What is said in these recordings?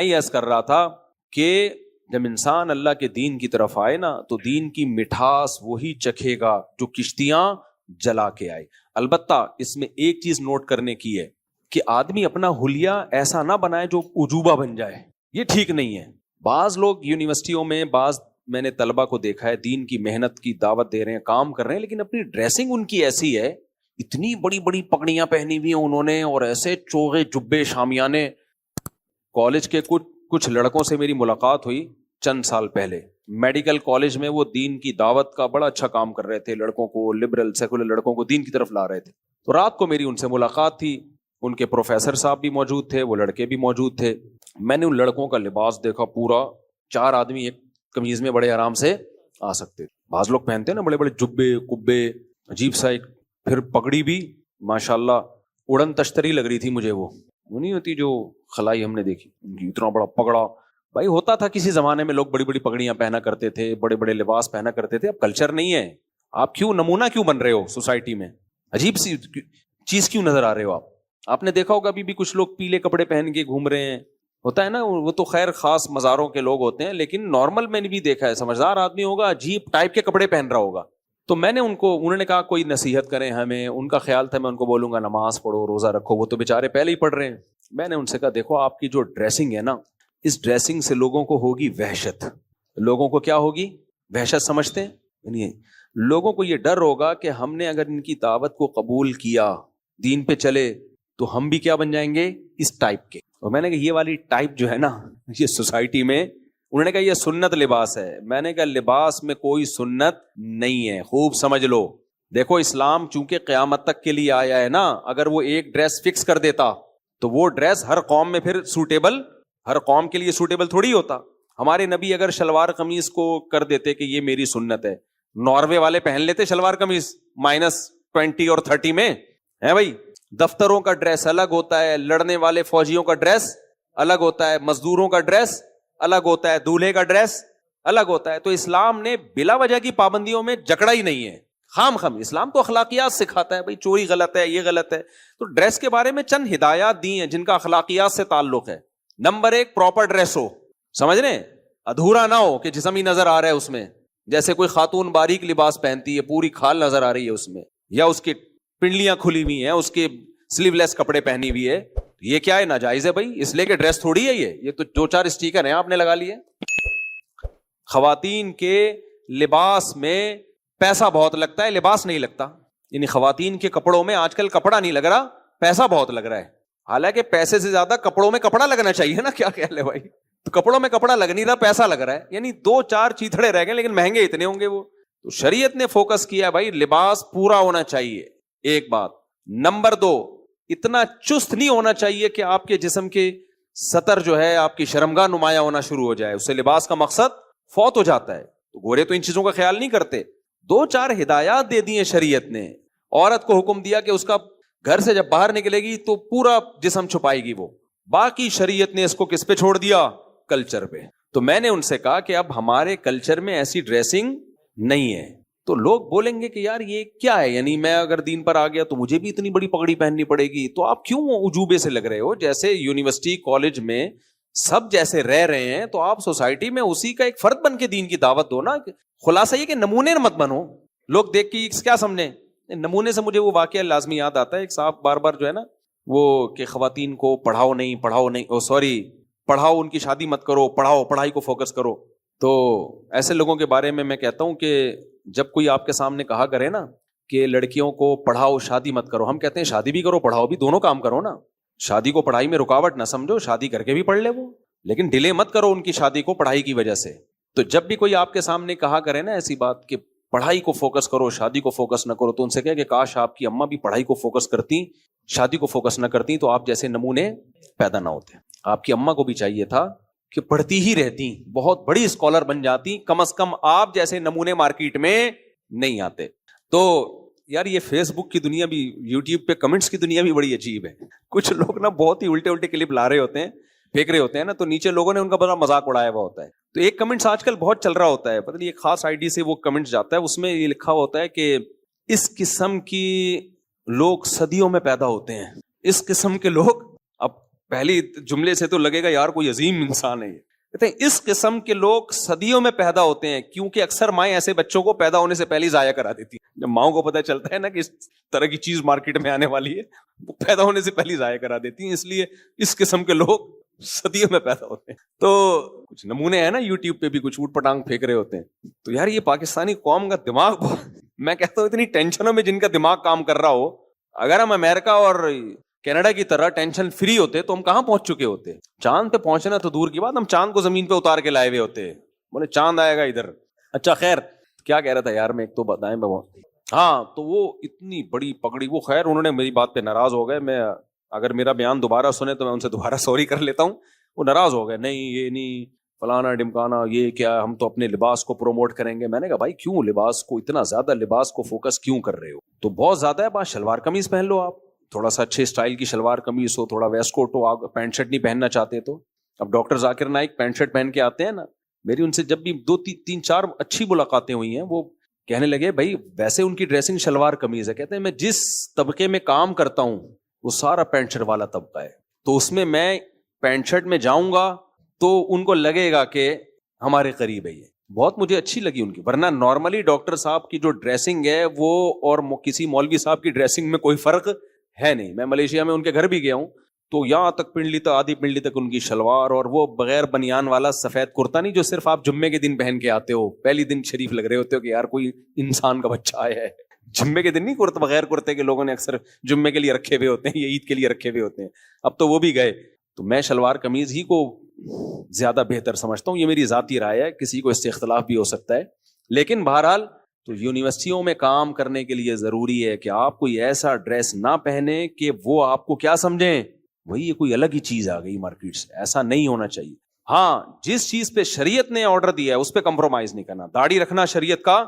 میں عرض کر رہا تھا کہ جب انسان اللہ کے دین کی طرف آئے نا تو دین کی مٹھاس وہی چکھے گا جو کشتیاں جلا کے آئے. البتہ اس میں ایک چیز نوٹ کرنے کی ہے کہ آدمی اپنا حلیہ ایسا نہ بنائے جو عجوبہ بن جائے, یہ ٹھیک نہیں ہے. بعض لوگ یونیورسٹیوں میں, میں نے طلبہ کو دیکھا ہے دین کی محنت کی دعوت دے رہے ہیں, کام کر رہے ہیں, لیکن اپنی ڈریسنگ ان کی ایسی ہے, اتنی بڑی بڑی پگڑیاں پہنی ہوئی ہیں انہوں نے, اور ایسے چوغے جبے شامیانے. کالج کے کچھ لڑکوں سے میری ملاقات ہوئی چند سال پہلے, میڈیکل کالج میں وہ دین کی دعوت کا بڑا اچھا کام کر رہے تھے, لڑکوں کو, لبرل سیکولر لڑکوں کو دین کی طرف لا رہے تھے. تو رات کو میری ان سے ملاقات تھی, ان کے پروفیسر صاحب بھی موجود تھے, وہ لڑکے بھی موجود تھے. میں نے ان لڑکوں کا لباس دیکھا, پورا 4 آدمی ایک قمیض میں بڑے آرام سے آ سکتے. بعض لوگ پہنتے ہیں نا بڑے بڑے جبے کبے, عجیب سا ایک, پھر پگڑی بھی ماشاءاللہ اڑن تشتری لگ رہی تھی مجھے. وہ نہیں ہوتی جو خلائی ہم نے دیکھی, ان کی اتنا بڑا پگڑا. بھائی ہوتا تھا کسی زمانے میں, لوگ بڑی بڑی پگڑیاں پہنا کرتے تھے, بڑے بڑے لباس پہنا کرتے تھے. اب کلچر نہیں ہے. آپ کیوں نمونہ کیوں بن رہے ہو سوسائٹی میں, عجیب سی چیز کیوں نظر آ رہے ہو آپ. آپ نے دیکھا ہوگا ابھی بھی کچھ لوگ پیلے کپڑے پہن کے گھوم رہے ہیں, ہوتا ہے نا, وہ تو خیر خاص مزاروں کے لوگ ہوتے ہیں, لیکن نارمل میں نے بھی دیکھا ہے, سمجھدار آدمی ہوگا عجیب ٹائپ کے کپڑے پہن رہا ہوگا. تو میں نے انہوں نے کہا کوئی نصیحت کریں ہمیں. ان کا خیال تھا میں ان کو بولوں گا نماز پڑھو, روزہ رکھو, وہ تو بےچارے پہلے ہی پڑھ رہے ہیں. میں نے ان سے کہا دیکھو آپ کی جو ڈریسنگ ہے نا, اس ڈریسنگ سے لوگوں کو ہوگی وحشت. لوگوں کو کیا ہوگی؟ وحشت. سمجھتے ہیں یعنی لوگوں کو یہ ڈر ہوگا کہ ہم نے اگر ان کی دعوت کو قبول کیا, دین پہ چلے, تو ہم بھی کیا بن جائیں گے, اس ٹائپ کے. اور میں نے کہا یہ والی ٹائپ جو ہے نا یہ سوسائٹی میں, انہوں نے کہا یہ سنت لباس ہے. میں نے کہا لباس میں کوئی سنت نہیں ہے, خوب سمجھ لو. دیکھو اسلام چونکہ قیامت تک کے لیے آیا ہے نا, اگر وہ ایک ڈریس فکس کر دیتا تو وہ ڈریس ہر قوم میں پھر سوٹیبل, ہر قوم کے لیے سوٹیبل تھوڑی ہوتا. ہمارے نبی اگر شلوار قمیض کو کر دیتے کہ یہ میری سنت ہے, ناروے والے پہن لیتے شلوار قمیض -20 اور 30 میں, ہے بھائی. دفتروں کا ڈریس الگ ہوتا ہے, لڑنے والے فوجیوں کا ڈریس الگ ہوتا ہے, مزدوروں کا ڈریس الگ ہوتا ہے, دولہے کا ڈریس الگ ہوتا ہے. تو اسلام نے بلا وجہ کی پابندیوں میں جکڑا ہی نہیں ہے. خام اسلام تو اخلاقیات سکھاتا ہے, بھائی چوری غلط ہے, یہ غلط ہے. تو ڈریس کے بارے میں چند ہدایات دی ہیں جن کا اخلاقیات سے تعلق ہے. نمبر 1, پراپر ڈریس ہو, سمجھ رہے ہیں, ادھورا نہ ہو کہ جسم ہی نظر آ رہا ہے اس میں. جیسے کوئی خاتون باریک لباس پہنتی ہے, پوری کھال نظر آ رہی ہے اس میں, یا اس کی پنڈلیاں کھلی ہوئی ہیں, اس کے سلیو لیس کپڑے پہنی ہوئی ہے, یہ کیا ہے, ناجائز ہے بھائی. اس لیے کہ ڈریس تھوڑی ہے یہ تو 2-4 اسٹیکر ہیں آپ نے لگا لیے. خواتین کے لباس میں پیسہ بہت لگتا ہے, لباس نہیں لگتا. یعنی خواتین کے کپڑوں میں آج کل کپڑا نہیں لگ رہا, پیسہ بہت لگ رہا ہے. حالانکہ پیسے سے زیادہ کپڑوں میں کپڑا لگنا چاہیے نا, کیا کہہ لے بھائی. تو کپڑوں میں کپڑا لگ نہیں رہا, پیسہ لگ رہا ہے. یعنی 2-4 چیتھڑے رہ گئے لیکن مہنگے اتنے ہوں گے وہ. تو شریعت نے فوکس کیا بھائی لباس پورا ہونا چاہیے, ایک بات. نمبر 2, اتنا چست نہیں ہونا چاہیے کہ آپ کے جسم کے سطر جو ہے آپ کی شرمگاہ نمایاں ہونا شروع ہو جائے, اس سے لباس کا مقصد فوت ہو جاتا ہے. تو گورے تو ان چیزوں کا خیال نہیں کرتے. 2-4 ہدایات دے دی ہیں شریعت نے. عورت کو حکم دیا کہ اس کا گھر سے جب باہر نکلے گی تو پورا جسم چھپائے گی وہ. باقی شریعت نے اس کو کس پہ چھوڑ دیا, کلچر پہ. تو میں نے ان سے کہا کہ اب ہمارے کلچر میں ایسی ڈریسنگ نہیں ہے. تو لوگ بولیں گے کہ یار یہ کیا ہے, یعنی میں اگر دین پر آ گیا تو مجھے بھی اتنی بڑی پگڑی پہننی پڑے گی. تو آپ کیوں عجوبے سے لگ رہے ہو؟ جیسے یونیورسٹی کالج میں سب جیسے رہ رہے ہیں تو آپ سوسائٹی میں اسی کا ایک فرد بن کے دین کی دعوت دو نا. خلاصہ یہ کہ نمونے مت بنو. لوگ دیکھ کے کیا سمجھیں نمونے سے. مجھے وہ واقعہ لازمی یاد آتا ہے, ایک صاحب بار بار جو ہے نا وہ کہ خواتین کو پڑھاؤ نہیں, پڑھاؤ ان کی شادی مت کرو, پڑھاؤ, پڑھائی کو فوکس کرو. تو ایسے لوگوں کے بارے میں کہتا ہوں کہ جب کوئی آپ کے سامنے کہا کرے نا کہ لڑکیوں کو پڑھاؤ شادی مت کرو, ہم کہتے ہیں شادی بھی کرو پڑھاؤ بھی, دونوں کام کرو نا. شادی کو پڑھائی میں رکاوٹ نہ سمجھو, شادی کر کے بھی پڑھ لے وہ, لیکن ڈیلے مت کرو ان کی شادی کو پڑھائی کی وجہ سے. تو جب بھی کوئی آپ کے سامنے کہا کرے نا ایسی بات کہ پڑھائی کو فوکس کرو شادی کو فوکس نہ کرو, تو ان سے کہے کہ کاش آپ کی اماں بھی پڑھائی کو فوکس کرتی, شادی کو فوکس نہ کرتی, تو آپ جیسے نمونے پیدا نہ ہوتے. آپ کی اماں کو بھی چاہیے تھا کہ پڑھتی ہی رہتی, بہت بڑی اسکالر بن جاتی, کم از کم آپ جیسے نمونے مارکیٹ میں نہیں آتے. تو یار یہ فیس بک کی دنیا بھی, یوٹیوب پہ کمنٹس کی دنیا بھی بڑی عجیب ہے. کچھ لوگ نا بہت ہی الٹے کلپ لا رہے ہوتے ہیں, پھینک رہے ہوتے ہیں نا, تو نیچے لوگوں نے ان کا بڑا مذاق اڑایا ہوا ہوتا ہے. تو ایک کمنٹس آج کل بہت چل رہا ہوتا ہے, پتہ نہیں ایک خاص آئی ڈی سے وہ کمنٹس جاتا ہے, اس میں یہ لکھا ہوتا ہے کہ اس قسم کی لوگ صدیوں میں پیدا ہوتے ہیں, اس قسم کے لوگ. اب پہلی جملے سے تو لگے گا یار کوئی عظیم انسان ہے یہ. کہتے ہیں اس قسم کے لوگ صدیوں میں پیدا ہوتے ہیں, کیونکہ اکثر مائیں ایسے بچوں کو پیدا ہونے سے پہلے ضائع کرا دیتی ہیں. جب ماؤں کو پتہ چلتا ہے نا کہ اس طرح کی چیز مارکیٹ میں آنے والی ہے, وہ پیدا ہونے سے پہلے ضائع کرا دیتی ہیں. اس لیے اس قسم کے لوگ صدیوں میں پیدا ہوتے ہیں. تو کچھ نمونے ہیں نا یوٹیوب پہ بھی, کچھ اوٹ پٹانگ پھینک رہے ہوتے ہیں. تو یار یہ پاکستانی قوم کا دماغ میں کہتا ہوں اتنی ٹینشنوں میں جن کا دماغ کام کر رہا ہو, اگر ہم امریکہ اور کینیڈا کی طرح ٹینشن فری ہوتے تو ہم کہاں پہنچ چکے ہوتے. چاند پہ پہنچنا تو دور کی بات, ہم چاند کو زمین پہ اتار کے لائے ہوئے ہوتے. بولے چاند آئے گا ادھر. اچھا خیر, کیا کہہ رہا تھا یار میں, ایک تو بتائیں بابا. ہاں تو وہ اتنی بڑی پگڑی, وہ خیر انہوں نے میری بات پہ ناراض ہو گئے. میں اگر میرا بیان دوبارہ سنے تو میں ان سے دوبارہ سوری کر لیتا ہوں. وہ ناراض ہو گئے, نہیں یہ نہیں فلانا ڈمکانا, یہ کیا ہم تو اپنے لباس کو پروموٹ کریں گے. میں نے کہا بھائی کیوں لباس کو اتنا زیادہ لباس کو فوکس کیوں کر رہے ہو؟ تو بہت زیادہ ہے بات, شلوار قمیض پہن لو آپ, تھوڑا سا اچھے سٹائل کی شلوار قمیض ہو, تھوڑا ویسٹ کوٹ ہو. آپ پینٹ شرٹ نہیں پہننا چاہتے تو اب doctor Zakir Naik pant shirt پہن کے آتے ہیں نا. میری ان سے جب بھی 2-3-4 اچھی ملاقاتیں ہوئی ہیں, وہ کہنے لگے بھائی ویسے ان کی ڈریسنگ شلوار قمیض ہے. کہتے ہیں میں جس طبقے میں کام کرتا ہوں وہ سارا پینٹ شرٹ والا طبقہ ہے, تو اس میں پینٹ شرٹ میں جاؤں گا تو ان کو لگے گا کہ ہمارے قریب ہے. یہ بہت مجھے اچھی لگی ان کی. ورنہ نارملی ڈاکٹر صاحب کی جو ڈریسنگ ہے وہ اور کسی مولوی صاحب کی ڈریسنگ میں کوئی فرق ہے نہیں. میں ملیشیا میں ان کے گھر بھی گیا ہوں تو یہاں تک پنڈلی تک, آدھی پنڈلی تک ان کی شلوار, اور وہ بغیر بنیان والا سفید کرتا نہیں جو صرف آپ جمعے کے دن پہن کے آتے ہو, پہلی دن شریف لگ رہے ہوتے ہو کہ یار کوئی انسان کا بچہ آیا ہے. جمعے کے دن نہیں کرتا, بغیر کرتے کے لوگوں نے اکثر جمعے کے لیے رکھے ہوئے ہوتے ہیں, یہ عید کے لیے رکھے ہوئے ہوتے ہیں. اب تو وہ بھی گئے. تو میں شلوار قمیض ہی کو زیادہ بہتر سمجھتا ہوں. یہ میری ذاتی رائے ہے, کسی کو اس سے اختلاف بھی ہو سکتا ہے. لیکن بہرحال تو یونیورسٹیوں میں کام کرنے کے لیے ضروری ہے کہ آپ کوئی ایسا ڈریس نہ پہنے کہ وہ آپ کو کیا سمجھیں وہی یہ کوئی الگ ہی چیز آ گئی مارکیٹ سے. ایسا نہیں ہونا چاہیے. ہاں جس چیز پہ شریعت نے آرڈر دیا ہے اس پہ کمپرومائز نہیں کرنا. داڑھی رکھنا شریعت کا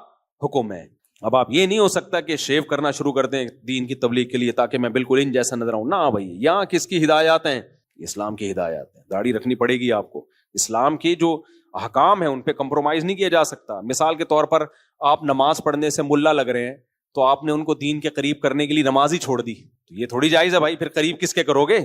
حکم ہے. اب آپ یہ نہیں ہو سکتا کہ شیو کرنا شروع کر دیں دین کی تبلیغ کے لیے تاکہ میں بالکل ان جیسا نظر آؤں. نہ بھائی, یہاں کس کی ہدایات ہیں؟ اسلام کی ہدایات ہیں. داڑھی رکھنی پڑے گی آپ کو. اسلام کی جو احکام ہیں ان پہ کمپرومائز نہیں کیا جا سکتا. مثال کے طور پر آپ نماز پڑھنے سے ملا لگ رہے ہیں تو آپ نے ان کو دین کے قریب کرنے کے لیے نماز ہی چھوڑ دی, تو یہ تھوڑی جائز ہے بھائی. پھر قریب کس کے کرو گے؟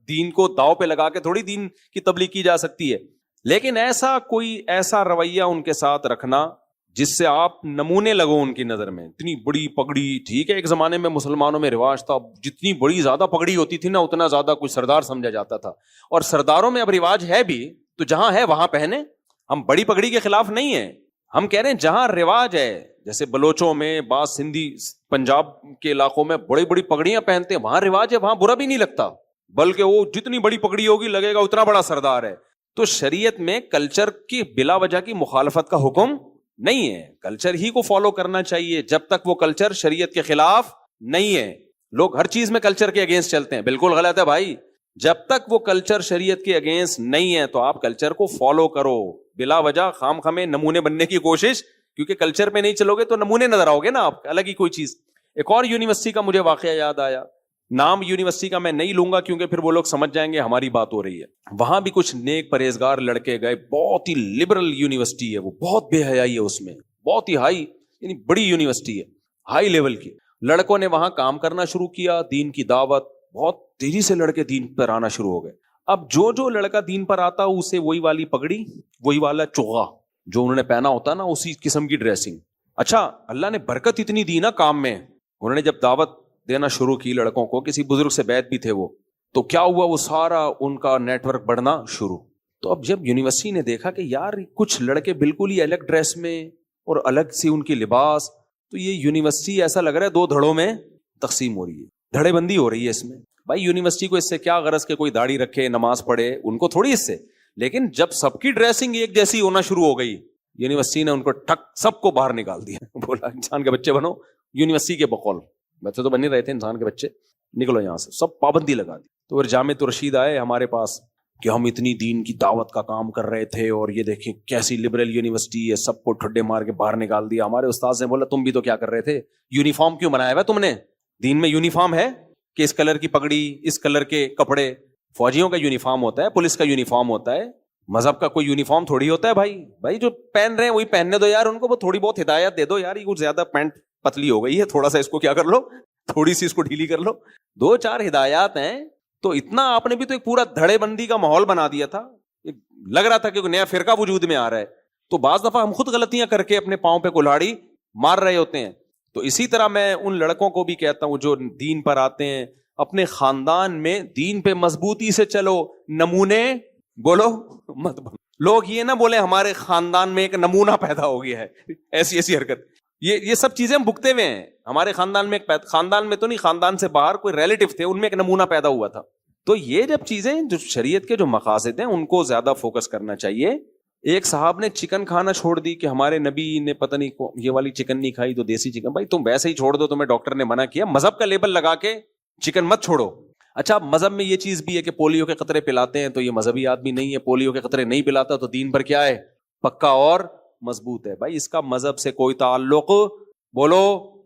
دین کو داؤ پہ لگا کے تھوڑی دین کی تبلیغ کی جا سکتی ہے. لیکن ایسا رویہ ان کے ساتھ رکھنا جس سے آپ نمونے لگو ان کی نظر میں. اتنی بڑی پگڑی, ٹھیک ہے ایک زمانے میں مسلمانوں میں رواج تھا, جتنی بڑی زیادہ پگڑی ہوتی تھی نا اتنا زیادہ کوئی سردار سمجھا جاتا تھا. اور سرداروں میں اب رواج ہے بھی تو جہاں ہے وہاں پہنے. ہم بڑی پگڑی کے خلاف نہیں ہیں, ہم کہہ رہے ہیں جہاں رواج ہے, جیسے بلوچوں میں, بعض سندھی پنجاب کے علاقوں میں بڑی بڑی پگڑیاں پہنتے ہیں, وہاں رواج ہے, وہاں برا بھی نہیں لگتا, بلکہ وہ جتنی بڑی پگڑی ہوگی لگے گا اتنا بڑا سردار ہے. تو شریعت میں کلچر کی بلا وجہ کی مخالفت کا حکم نہیں ہے. کلچر ہی کو فالو کرنا چاہیے جب تک وہ کلچر شریعت کے خلاف نہیں ہے. لوگ ہر چیز میں کلچر کے اگینسٹ چلتے ہیں, بالکل غلط ہے بھائی. جب تک وہ کلچر شریعت کے اگینسٹ نہیں ہے تو آپ کلچر کو فالو کرو. بلا وجہ خام خامے نمونے بننے کی کوشش, کیونکہ کلچر پہ نہیں چلو گے تو نمونے نظر آؤ گے نا آپ, الگ ہی کوئی چیز. ایک اور یونیورسٹی کا مجھے واقعہ یاد آیا, نام یونیورسٹی کا میں نہیں لوں گا کیونکہ پھر وہ لوگ سمجھ جائیں گے ہماری بات ہو رہی ہے. وہاں بھی کچھ نیک پرہیزگار لڑکے گئے, بہت ہی لبرل یونیورسٹی ہے وہ, بہت بے حیائی ہے اس میں, بہت ہی ہائی, یعنی بڑی یونیورسٹی ہے, ہائی لیول کی. لڑکوں نے وہاں کام کرنا شروع کیا, دین کی دعوت, بہت تیزی سے لڑکے دین پر آنا شروع ہو گئے. اب جو لڑکا دین پر آتا اسے وہی والی پگڑی, وہی والا چوغا جو انہوں نے پہنا ہوتا نا, اسی قسم کی ڈریسنگ. اچھا اللہ نے برکت اتنی دی نا کام میں, انہوں نے جب دعوت دینا شروع کی لڑکوں کو, کسی بزرگ سے بیعت بھی تھے وہ, تو کیا ہوا, وہ سارا ان کا نیٹ ورک بڑھنا شروع. تو اب جب یونیورسٹی نے دیکھا کہ یار کچھ لڑکے بالکل ہی الگ ڈریس میں اور الگ سی ان کی لباس, تو یہ یونیورسٹی ایسا لگ رہا ہے 2 دھڑوں میں تقسیم ہو رہی ہے, دھڑے بندی ہو رہی ہے اس میں. بھائی یونیورسٹی کو اس سے کیا غرض کہ کوئی داڑھی رکھے نماز پڑھے, ان کو تھوڑی اس سے. لیکن جب سب کی ڈریسنگ ایک جیسی ہونا شروع ہو گئی, یونیورسٹی نے ان کو ٹھک سب کو باہر نکال دیا. بولا انسان کے بچے بنو, یونیورسٹی کے بقول بچے تو بن ہی رہے تھے, انسان کے بچے نکلو یہاں سے, سب پابندی لگا دی. تو پھر جامع رشید آئے ہمارے پاس کہ ہم اتنی دین کی دعوت کا کام کر رہے تھے اور یہ دیکھیں کیسی لبرل یونیورسٹی ہے, سب کو ٹھڈے مار کے باہر نکال دیا. ہمارے استاد نے بولا تم بھی تو کیا کر رہے تھے, یونیفارم کیوں بنایا ہوا تم نے؟ دین میں یونیفارم ہے کہ اس کلر کی پگڑی, اس کلر کے کپڑے. فوجیوں کا یونیفارم ہوتا ہے, پولیس کا یونیفارم ہوتا ہے, مذہب کا کوئی یونیفارم تھوڑی ہوتا ہے. بھائی جو پہن رہے ہیں وہی پہننے دو یار, ان کو وہ تھوڑی بہت ہدایت دے دو یار. یہ کچھ زیادہ پینٹ پتلی ہو گئی ہے, تھوڑا سا اس کو کیا کر لو, تھوڑی سی اس کو ڈھیلی کر لو. 2-4 ہدایات ہیں, تو اتنا آپ نے بھی تو ایک پورا دھڑے بندی کا ماحول بنا دیا تھا, لگ رہا تھا کہ نیا فرقہ وجود میں آ رہا ہے. تو بعض دفعہ ہم خود غلطیاں کر کے اپنے پاؤں پہ کلہاڑی مار رہے ہوتے ہیں. تو اسی طرح میں ان لڑکوں کو بھی کہتا ہوں جو دین پر آتے ہیں, اپنے خاندان میں دین پہ مضبوطی سے چلو, نمونے بولو مت بنو. لوگ یہ نہ بولے ہمارے خاندان میں ایک نمونہ پیدا ہو گیا ہے, ایسی ایسی حرکت, یہ سب چیزیں ہم بھگتے ہوئے ہیں. ہمارے خاندان میں خاندان میں تو نہیں, خاندان سے باہر کوئی ریلیٹو تھے, ان میں ایک نمونہ پیدا ہوا تھا. تو یہ جب چیزیں جو شریعت کے جو مقاصد ہیں ان کو زیادہ فوکس کرنا چاہیے. ایک صاحب نے چکن کھانا چھوڑ دی کہ ہمارے نبی نے پتہ نہیں یہ والی چکن نہیں کھائی تو دیسی چکن. بھائی تم ویسے ہی چھوڑ دو, تمہیں ڈاکٹر نے منع کیا, مذہب کا لیبل لگا کے چکن مت چھوڑو. اچھا مذہب میں یہ چیز بھی ہے کہ پولیو کے قطرے پلاتے ہیں, تو یہ مذہبی آدمی نہیں ہے, پولیو کے قطرے نہیں پلاتا تو دین پر کیا ہے, پکا اور مضبوط ہے. بھائی اس کا مذہب سے کوئی تعلق بولو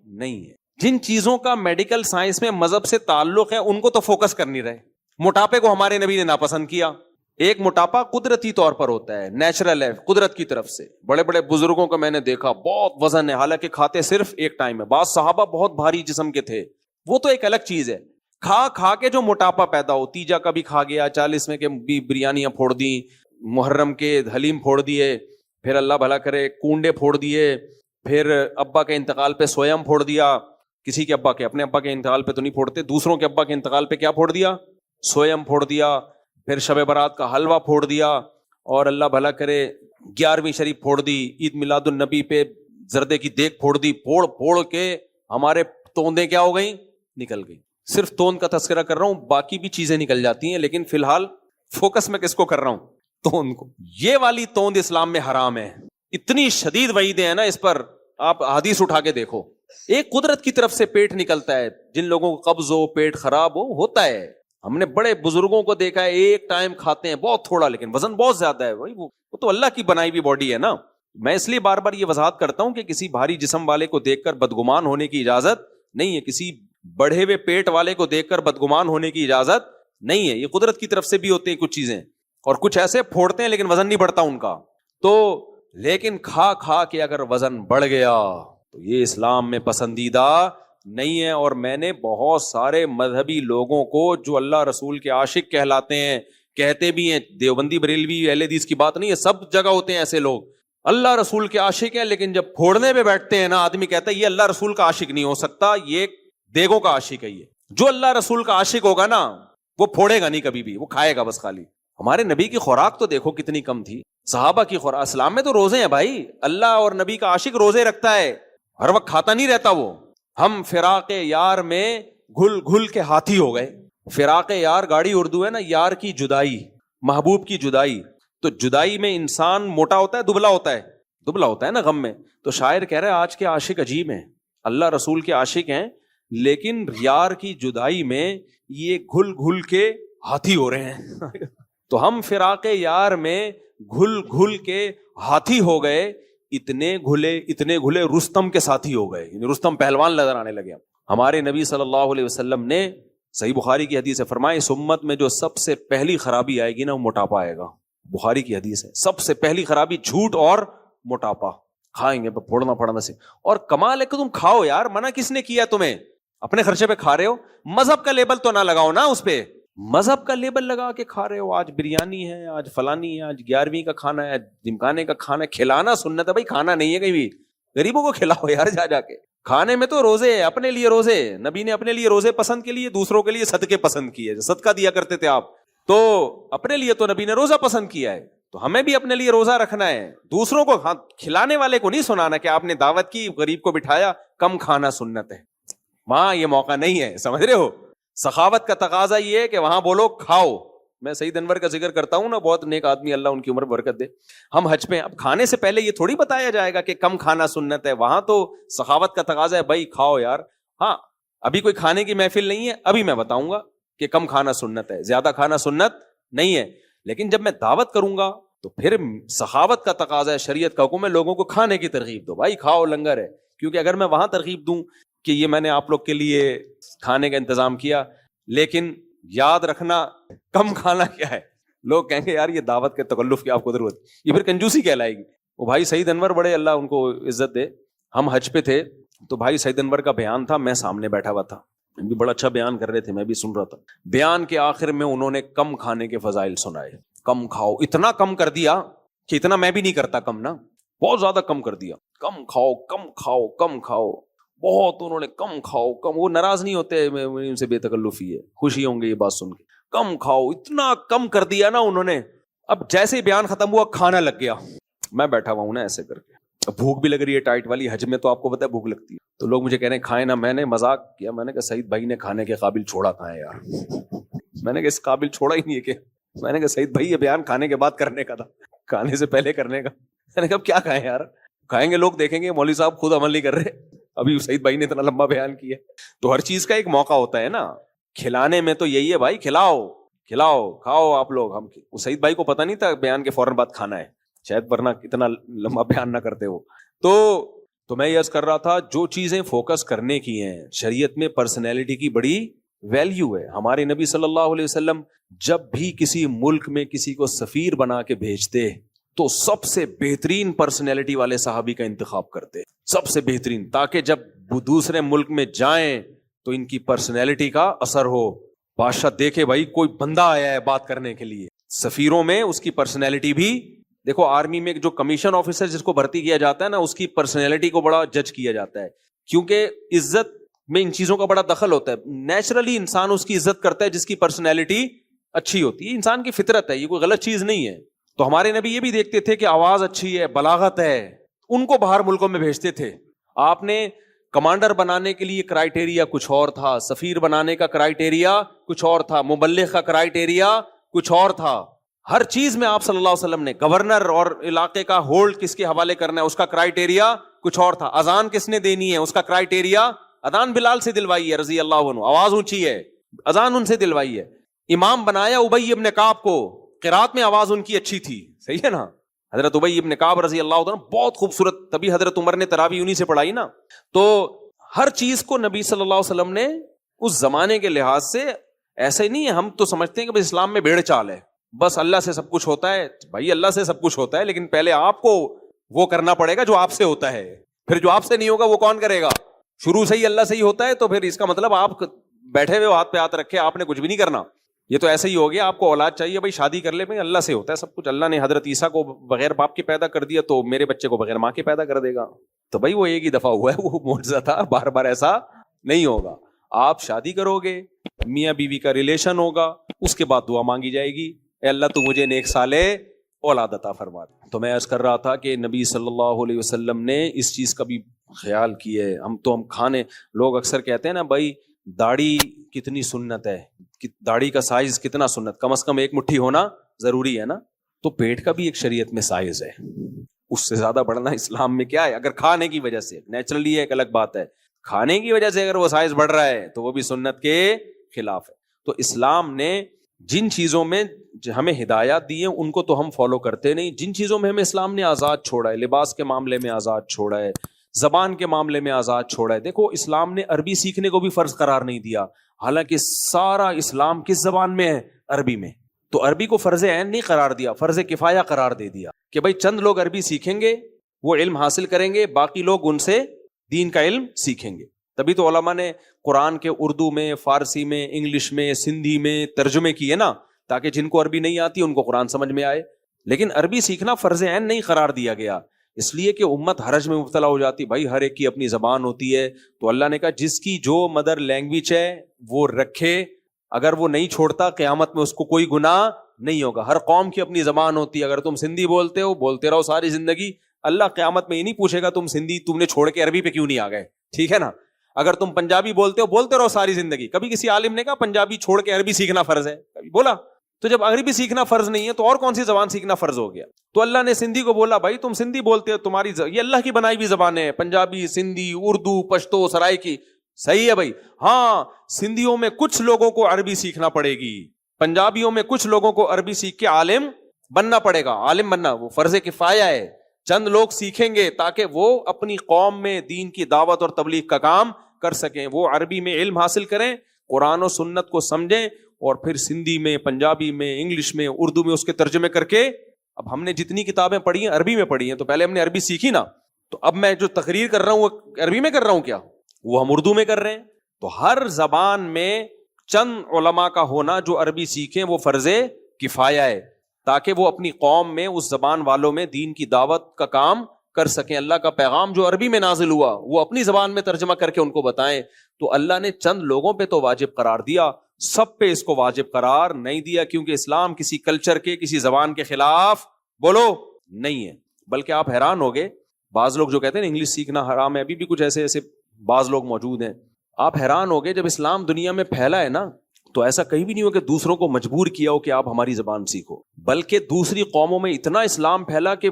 نہیں ہے. جن چیزوں کا میڈیکل سائنس میں مذہب سے تعلق ہے ان کو تو فوکس کر نہیں رہے. موٹاپے کو ہمارے نبی نے ناپسند کیا. ایک موٹاپا قدرتی طور پر ہوتا ہے, نیچرل ہے, قدرت کی طرف سے. بڑے بڑے بزرگوں کو میں نے دیکھا بہت وزن ہے, حالانکہ کھاتے صرف ایک ٹائم ہے. بعض صحابہ بہت بھاری جسم کے تھے, وہ تو ایک الگ چیز ہے. کھا کھا کے جو موٹاپا پیدا ہو, تیجا کبھی کھا گیا, 40 میں کے بھی بریانیاں پھوڑ دی, محرم کے حلیم پھوڑ دیے, پھر اللہ بھلا کرے کنڈے پھوڑ دیے, پھر ابا کے انتقال پہ سویم پھوڑ دیا. کسی کے ابا کے, اپنے ابا کے انتقال پہ تو نہیں پھوڑتے, دوسروں کے ابا کے انتقال پہ کیا پھوڑ دیا, سویم پھوڑ دیا. پھر شب برات کا حلوہ پھوڑ دیا, اور اللہ بھلا کرے 11ویں شریف پھوڑ دی, عید میلاد النبی پہ زردے کی دیگ پھوڑ دی. پھوڑ پھوڑ کے ہمارے توندیں کیا ہو گئیں, نکل گئی. صرف توند کا تذکرہ کر رہا ہوں, باقی بھی چیزیں نکل جاتی ہیں, لیکن فی الحال فوکس میں کس کو کر رہا ہوں, توند کو. یہ والی توند اسلام میں حرام ہے. اتنی شدید وعیدیں ہیں نا اس پر, آپ حدیث اٹھا کے دیکھو. ایک قدرت کی طرف سے پیٹ نکلتا ہے, جن لوگوں کو قبض ہو, پیٹ خراب ہو, ہوتا ہے. ہم نے بڑے بزرگوں کو دیکھا ہے ایک ٹائم کھاتے ہیں بہت تھوڑا, لیکن وزن بہت زیادہ ہے. بھائی وہ تو اللہ کی بنائی ہوئی باڈی ہے نا. میں اس لیے بار بار یہ وضاحت کرتا ہوں کہ کسی بھاری جسم والے کو دیکھ کر بدگمان ہونے کی اجازت نہیں ہے, کسی بڑھے ہوئے پیٹ والے کو دیکھ کر بدگمان ہونے کی اجازت نہیں ہے. یہ قدرت کی طرف سے بھی ہوتے ہیں کچھ چیزیں, اور کچھ ایسے پھوڑتے ہیں لیکن وزن نہیں بڑھتا ان کا. تو لیکن کھا کھا کے اگر وزن بڑھ گیا تو یہ اسلام میں پسندیدہ نہیں ہے. اور میں نے بہت سارے مذہبی لوگوں کو جو اللہ رسول کے عاشق کہلاتے ہیں, کہتے بھی ہیں, دیوبندی بریلوی اہل حدیث کی بات نہیں ہے, سب جگہ ہوتے ہیں ایسے لوگ, اللہ رسول کے عاشق ہیں, لیکن جب پھوڑنے پہ بیٹھتے ہیں نا, آدمی کہتا ہے یہ اللہ رسول کا عاشق نہیں ہو سکتا, یہ دیگوں کا عاشق ہے. یہ جو اللہ رسول کا عاشق ہوگا نا وہ پھوڑے گا نہیں کبھی بھی, وہ کھائے گا بس خالی. ہمارے نبی کی خوراک تو دیکھو کتنی کم تھی, صحابہ کی خوراک. اسلام میں تو روزے ہیں بھائی, اللہ اور نبی کا عاشق روزے رکھتا ہے, ہر وقت کھاتا نہیں رہتا وہ. ہم فراق یار میں گھل گھل کے ہاتھی ہو گئے. فراق یار گاڑی اردو ہے نا, یار کی جدائی, محبوب کی جدائی. تو جدائی میں انسان موٹا ہوتا ہے, دبلا ہوتا ہے, دبلا ہوتا ہے نا غم میں. تو شاعر کہہ رہا ہے آج کے عاشق عجیب ہیں, اللہ رسول کے عاشق ہیں, لیکن یار کی جدائی میں یہ گھل گھل کے ہاتھی ہو رہے ہیں. تو ہم فراق یار میں گھل گھل کے ہاتھی ہو گئے, اتنے گھلے رستم کے ساتھی ہو گئے, یعنی رستم پہلوان نظر آنے لگے. ہمارے نبی صلی اللہ علیہ وسلم نے صحیح بخاری کی حدیث ہے فرمائے, اس امت میں جو سب سے پہلی خرابی آئے گی نا وہ موٹاپا آئے گا. بخاری کی حدیث ہے, سب سے پہلی خرابی جھوٹ اور موٹاپا. کھائیں گے پھوڑنا پڑنا سے. اور کمال ہے کہ تم کھاؤ یار, منع کس نے کیا تمہیں, اپنے خرچے پہ کھا رہے ہو. مذہب کا لیبل تو نہ لگاؤ نا اس پہ, مذہب کا لیبل لگا کے کھا رہے ہو. آج بریانی ہے, آج فلانی ہے, آج 11ویں کا کھانا ہے, دمکانے کا کھانا ہے. کھلانا سنت ہے بھائی, کھانا نہیں ہے کہیں بھی. غریبوں کو کھلاؤ یار جا جا کے. کھانے میں تو روزے ہے, اپنے لیے روزے, نبی نے اپنے لیے روزے پسند کے لیے, دوسروں کے لیے صدقے پسند کیے, صدقہ دیا کرتے تھے آپ, تو اپنے لیے تو نبی نے روزہ پسند کیا ہے. تو ہمیں بھی اپنے لیے روزہ رکھنا ہے, دوسروں کو کھلانے والے کو نہیں سنانا کہ آپ نے دعوت کی, غریب کو بٹھایا, کم کھانا سنت ہے. وہاں یہ موقع نہیں ہے, سمجھ رہے ہو. سخاوت کا تقاضا یہ ہے کہ وہاں بولو کھاؤ. میں سعید انور کا ذکر کرتا ہوں نا, بہت نیک آدمی, اللہ ان کی عمر برکت دے. ہم حج پہ, اب کھانے سے پہلے یہ تھوڑی بتایا جائے گا کہ کم کھانا سنت ہے. وہاں تو سخاوت کا تقاضا ہے, بھائی کھاؤ یار. ہاں ابھی کوئی کھانے کی محفل نہیں ہے, ابھی میں بتاؤں گا کہ کم کھانا سنت ہے, زیادہ کھانا سنت نہیں ہے. لیکن جب میں دعوت کروں گا تو پھر سخاوت کا تقاضا ہے, شریعت کا حکم ہے, لوگوں کو کھانے کی ترغیب دو. بھائی کھاؤ, لنگر ہے. کیونکہ اگر میں وہاں ترغیب دوں کہ یہ میں نے آپ لوگ کے لیے کھانے کا انتظام کیا, لیکن یاد رکھنا کم کھانا کیا ہے, لوگ کہیں گے یار یہ دعوت کے تکلف کی آپ کو ضرورت, یہ پھر کنجوسی کہلائے گی. وہ بھائی سعید انور, بڑے اللہ ان کو عزت دے, ہم حج پہ تھے تو بھائی سعید انور کا بیان تھا, میں سامنے بیٹھا ہوا تھا. بھی بڑا اچھا بیان کر رہے تھے, میں بھی سن رہا تھا. بیان کے آخر میں انہوں نے کم کھانے کے فضائل سنائے. کم کھاؤ, اتنا کم کر دیا کہ اتنا میں بھی نہیں کرتا کم نا, بہت زیادہ کم کر دیا. کم کھاؤ کم کھاؤ کم کھاؤ, بہت انہوں نے کم کھاؤ کم. وہ ناراض نہیں ہوتے, ان سے بے تکلفی ہے, خوشی ہوں گے یہ بات سن کے. کم کھاؤ, اتنا کم کر دیا نا انہوں نے. اب جیسے بیان ختم ہوا کھانا لگ گیا, میں بیٹھا ہوا ہوں نا ایسے کر کے, بھوک بھی لگ رہی ہے ٹائٹ والی. حج میں تو آپ کو پتا ہے بھوک لگتی ہے, تو لوگ مجھے کہہ رہے ہیں کھائیں نا. میں نے مذاق کیا, میں نے کہا سعید بھائی نے کھانے کے قابل چھوڑا کہاں ہے یار. میں نے کہا اس قابل چھوڑا ہی نہیں ہے کہ, میں نے کہا سعید بھائی یہ بیان کھانے کے بعد کرنے کا تھا, کھانے سے پہلے کرنے کا. میں نے کہا کیا کھائیں یار, کھائیں گے لوگ دیکھیں گے مولوی صاحب خود عمل نہیں کر رہے, ابھی سعید بھائی نے اتنا لمبا بیان کیا. تو ہر چیز کا ایک موقع ہوتا ہے نا. کھلانے میں تو یہی ہے بھائی, کھلاؤ کھلاؤ کھاؤ آپ لوگ. ہم سعید بھائی کو پتہ نہیں تھا بیان کے فوراً بعد کھانا ہے, شاید ورنہ اتنا لمبا بیان نہ کرتے ہو. تو میں یہ عرض کر رہا تھا, جو چیزیں فوکس کرنے کی ہیں شریعت میں, پرسنالٹی کی بڑی ویلیو ہے. ہمارے نبی صلی اللہ علیہ وسلم جب بھی کسی ملک میں کسی کو سفیر بنا کے بھیجتے تو سب سے بہترین پرسنالٹی والے صحابی کا انتخاب کرتے, سب سے بہترین, تاکہ جب وہ دوسرے ملک میں جائیں تو ان کی پرسنالٹی کا اثر ہو. بادشاہ دیکھے بھائی کوئی بندہ آیا ہے بات کرنے کے لیے. سفیروں میں اس کی پرسنالٹی بھی دیکھو. آرمی میں جو کمیشن آفیسر جس کو بھرتی کیا جاتا ہے نا, اس کی پرسنالٹی کو بڑا جج کیا جاتا ہے, کیونکہ عزت میں ان چیزوں کا بڑا دخل ہوتا ہے. نیچرلی انسان اس کی عزت کرتا ہے جس کی پرسنالٹی اچھی ہوتی ہے, انسان کی فطرت ہے, یہ کوئی غلط چیز نہیں ہے. تو ہمارے نبی یہ بھی دیکھتے تھے کہ آواز اچھی ہے, بلاغت ہے, ان کو باہر ملکوں میں بھیجتے تھے. آپ نے کمانڈر بنانے کے لیے کرائیٹیریا کچھ اور تھا, سفیر بنانے کا کرائیٹیریا کچھ اور تھا, مبلغ کا کرائیٹیریا کچھ اور تھا. ہر چیز میں آپ صلی اللہ علیہ وسلم نے, گورنر اور علاقے کا ہولڈ کس کے حوالے کرنا ہے اس کا کرائیٹیریا کچھ اور تھا. اذان کس نے دینی ہے اس کا کرائیٹیریا, اذان بلال سے دلوائی ہے رضی اللہ عنہ, آواز اونچی ہے, اذان ان سے دلوائی ہے. امام بنایا ابی ابن کعب کو, قرات میں آواز ان کی اچھی تھی, صحیح ہے نا. حضرت ابی ابن کعب رضی اللہ عنہ بہت خوبصورت, تبھی حضرت عمر نے تراویح انہی سے پڑھائی نا. تو ہر چیز کو نبی صلی اللہ علیہ وسلم نے اس زمانے کے لحاظ سے, ایسے نہیں ہے ہم تو سمجھتے ہیں کہ اسلام میں بھیڑ چال ہے, بس اللہ سے سب کچھ ہوتا ہے. بھائی اللہ سے سب کچھ ہوتا ہے, لیکن پہلے آپ کو وہ کرنا پڑے گا جو آپ سے ہوتا ہے, پھر جو آپ سے نہیں ہوگا وہ کون کرے گا. شروع سے ہی اللہ سے ہی ہوتا ہے, تو پھر اس کا مطلب آپ بیٹھے ہوئے ہاتھ پہ ہاتھ رکھے, آپ نے کچھ بھی نہیں کرنا. یہ تو ایسے ہی ہو گیا, آپ کو اولاد چاہیے, بھائی شادی کر لے, بھائی اللہ سے ہوتا ہے سب کچھ. اللہ نے حضرت عیسیٰ کو بغیر باپ کے پیدا کر دیا, تو میرے بچے کو بغیر ماں کے پیدا کر دے گا. تو بھائی وہ ایک ہی دفعہ ہوا ہے, وہ معجزہ تھا, بار بار ایسا نہیں ہوگا. آپ شادی کرو گے, میاں بیوی کا ریلیشن ہوگا, اس کے بعد دعا مانگی جائے گی, اے اللہ تو مجھے نیک صالح اولاد عطا فرما. تو میں عرض کر رہا تھا کہ نبی صلی اللہ علیہ وسلم نے اس چیز کا بھی خیال کیا ہے. ہم کھانے, لوگ اکثر کہتے ہیں نا بھائی داڑھی کتنی سنت ہے, داڑھی کا سائز کتنا سنت, کم از کم ایک مٹھی ہونا ضروری ہے نا. تو پیٹ کا بھی ایک شریعت میں سائز ہے, اس سے زیادہ بڑھنا اسلام میں کیا ہے. اگر کھانے کی وجہ سے, نیچرلی ایک الگ بات ہے, کھانے کی وجہ سے اگر وہ سائز بڑھ رہا ہے تو وہ بھی سنت کے خلاف ہے. تو اسلام نے جن چیزوں میں ہمیں ہدایات دی ہیں ان کو تو ہم فالو کرتے نہیں. جن چیزوں میں ہمیں اسلام نے آزاد چھوڑا ہے, لباس کے معاملے میں آزاد چھوڑا ہے, زبان کے معاملے میں آزاد چھوڑا ہے. دیکھو اسلام نے عربی سیکھنے کو بھی فرض قرار نہیں دیا, حالانکہ سارا اسلام کس زبان میں ہے, عربی میں. تو عربی کو فرض عین نہیں قرار دیا, فرض کفایہ قرار دے دیا کہ بھائی چند لوگ عربی سیکھیں گے, وہ علم حاصل کریں گے, باقی لوگ ان سے دین کا علم سیکھیں گے. تبھی تو علماء نے قرآن کے اردو میں, فارسی میں, انگلش میں, سندھی میں ترجمے کیے نا, تاکہ جن کو عربی نہیں آتی ان کو قرآن سمجھ میں آئے. لیکن عربی سیکھنا فرض عین نہیں قرار دیا گیا, اس لیے کہ امت حرج میں مبتلا ہو جاتی. بھائی ہر ایک کی اپنی زبان ہوتی ہے, تو اللہ نے کہا جس کی جو مدر لینگویج ہے وہ رکھے, اگر وہ نہیں چھوڑتا قیامت میں اس کو کوئی گناہ نہیں ہوگا. ہر قوم کی اپنی زبان ہوتی ہے, اگر تم سندھی بولتے ہو بولتے رہو ساری زندگی, اللہ قیامت میں یہ نہیں پوچھے گا تم سندھی تم نے چھوڑ کے عربی پہ کیوں نہیں آ گئے, ٹھیک ہے نا. اگر تم پنجابی بولتے ہو بولتے رہو ساری زندگی, کبھی کسی عالم نے کہا پنجابی چھوڑ کے عربی سیکھنا فرض ہے, کبھی بولا. تو جب عربی سیکھنا فرض نہیں ہے تو اور کون سی زبان سیکھنا فرض ہو گیا. تو اللہ نے سندھی کو بولا بھائی تم سندھی بولتے ہو, تمہاری یہ اللہ کی بنائی ہوئی زبانیں ہیں, پنجابی, سندھی, اردو, پشتو, سرائکی, صحیح ہے بھائی. ہاں سندھیوں میں کچھ لوگوں کو عربی سیکھنا پڑے گی, پنجابیوں میں کچھ لوگوں کو عربی سیکھ کے عالم بننا پڑے گا. عالم بننا وہ فرض کفایہ ہے, چند لوگ سیکھیں گے تاکہ وہ اپنی قوم میں دین کی دعوت اور تبلیغ کا کام کر سکیں. وہ عربی میں علم حاصل کریں, قرآن و سنت کو سمجھیں, اور پھر سندھی میں, پنجابی میں, انگلش میں, اردو میں اس کے ترجمے کر کے. اب ہم نے جتنی کتابیں پڑھی ہیں عربی میں پڑھی ہیں, تو پہلے ہم نے عربی سیکھی نا, تو اب میں جو تقریر کر رہا ہوں وہ عربی میں کر رہا ہوں کیا, وہ ہم اردو میں کر رہے ہیں. تو ہر زبان میں چند علماء کا ہونا جو عربی سیکھیں وہ فرض کفایہ ہے، تاکہ وہ اپنی قوم میں اس زبان والوں میں دین کی دعوت کا کام کر سکیں، اللہ کا پیغام جو عربی میں نازل ہوا وہ اپنی زبان میں ترجمہ کر کے ان کو بتائیں۔ تو اللہ نے چند لوگوں پہ تو واجب قرار دیا، سب پہ اس کو واجب قرار نہیں دیا، کیونکہ اسلام کسی کلچر کے، کسی زبان کے خلاف بولو نہیں ہے۔ بلکہ آپ حیران ہوگے، بعض لوگ جو کہتے ہیں انگلش سیکھنا حرام ہے، ابھی بھی کچھ ایسے بعض لوگ موجود ہیں، آپ حیران ہوگے جب اسلام دنیا میں پھیلا ہے نا تو ایسا کہیں بھی نہیں ہو کہ دوسروں کو مجبور کیا ہو کہ آپ ہماری زبان سیکھو، بلکہ دوسری قوموں میں اتنا اسلام پھیلا کہ